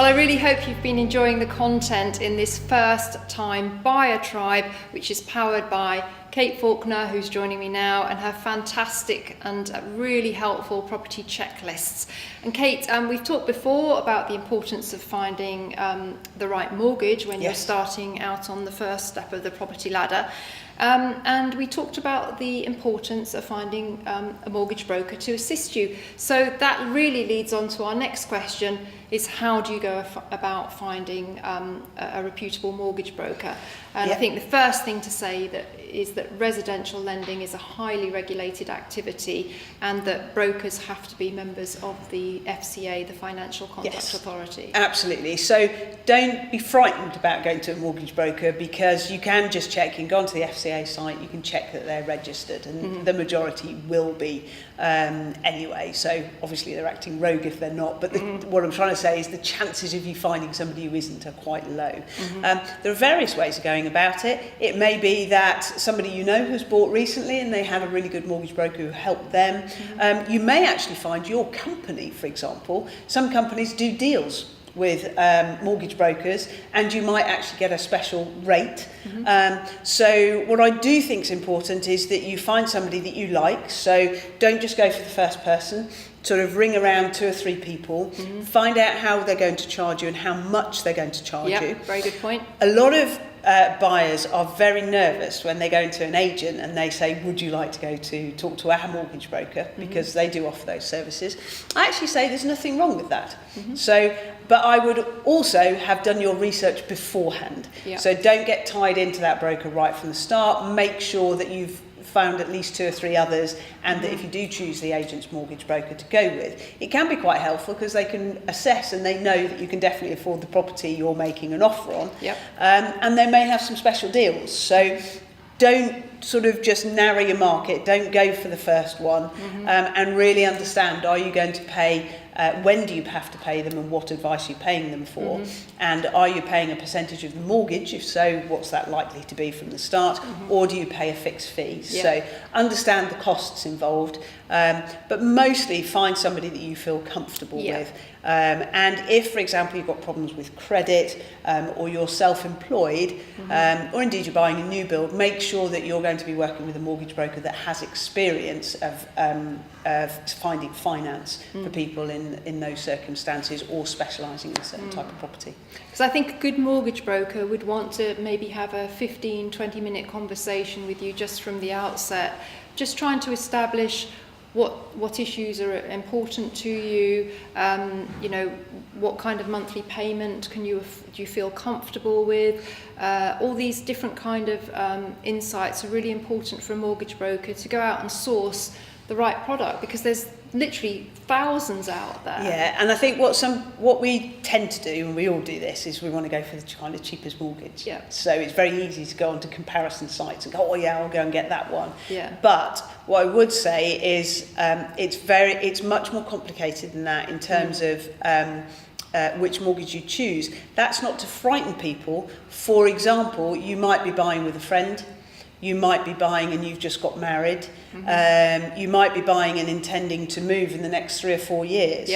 Well, I really hope you've been enjoying the content in this first time buyer tribe, which is powered by Kate Faulkner, who's joining me now, and her fantastic and really helpful property checklists. And Kate, we've talked before about the importance of finding the right mortgage when you're starting out on the first step of the property ladder. And we talked about the importance of finding a mortgage broker to assist you. So that really leads on to our next question, is how do you go about finding a reputable mortgage broker? And I think the first thing to say is that residential lending is a highly regulated activity, and that brokers have to be members of the FCA, the Financial Conduct Authority. Absolutely. So don't be frightened about going to a mortgage broker, because you can just check, you can go onto the FCA site, you can check that they're registered, and the majority will be anyway. So obviously they're acting rogue if they're not, but what I'm trying to say is the chances of you finding somebody who isn't are quite low. There are various ways of going about it. It may be that somebody you know has bought recently and they have a really good mortgage broker who helped them. You may actually find your company, for example, some companies do deals with mortgage brokers, and you might actually get a special rate. So what I do think is important is that you find somebody that you like. So don't just go for the first person. Sort of ring around 2 or 3 people, find out how they're going to charge you and how much they're going to charge you. Very good point. A lot of buyers are very nervous when they go into an agent and they say, would you like to go to talk to our mortgage broker, because they do offer those services. I actually say there's nothing wrong with that. But I would also have done your research beforehand. So don't get tied into that broker right from the start. Make sure that you've found at least 2 or 3 others, and that if you do choose the agent's mortgage broker to go with, it can be quite helpful because they can assess and they know that you can definitely afford the property you're making an offer on. And they may have some special deals. So don't sort of just narrow your market, don't go for the first one, and really understand, are you going to pay, when do you have to pay them, and what advice are you paying them for, and are you paying a percentage of the mortgage? If so, what's that likely to be from the start, or do you pay a fixed fee? So understand the costs involved, but mostly find somebody that you feel comfortable with. And if, for example, you've got problems with credit, or you're self-employed, or indeed you're buying a new build, make sure that you're going to be working with a mortgage broker that has experience of finding finance for people in those circumstances, or specialising in a certain type of property. Because I think a good mortgage broker would want to maybe have a 15-20 minute conversation with you just from the outset, just trying to establish what issues are important to you, you know, what kind of monthly payment do you feel comfortable with. All these different kind of insights are really important for a mortgage broker to go out and source the right product, because there's literally thousands out there. And I think what we tend to do, and we all do this, is we want to go for the kind of cheapest mortgage. So it's very easy to go onto comparison sites and go, oh yeah, I'll go and get that one. But what I would say is it's much more complicated than that in terms of which mortgage you choose. That's not to frighten people. For example, you might be buying with a friend. You might be buying and you've just got married. You might be buying and intending to move in the next 3 or 4 years.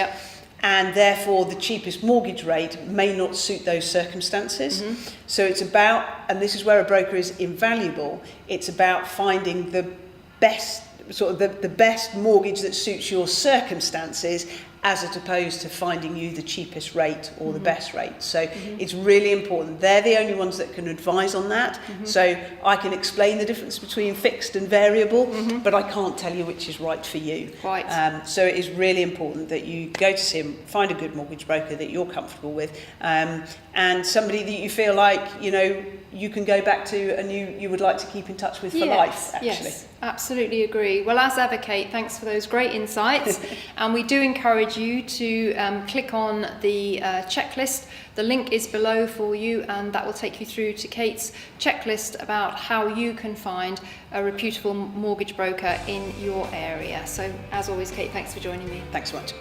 And therefore the cheapest mortgage rate may not suit those circumstances. So it's about, and this is where a broker is invaluable, it's about finding the best, sort of the best mortgage that suits your circumstances, as opposed to finding you the cheapest rate or the best rate. So it's really important. They're the only ones that can advise on that. So I can explain the difference between fixed and variable, but I can't tell you which is right for you. So it is really important that you go to see them, find a good mortgage broker that you're comfortable with, and somebody that you feel like, you know, you can go back to and you would like to keep in touch with for life, actually. Yes, absolutely agree. Well, as ever, Kate, thanks for those great insights. And we do encourage you to click on the checklist. The link is below for you, and that will take you through to Kate's checklist about how you can find a reputable mortgage broker in your area. So, as always, Kate, thanks for joining me. Thanks so much.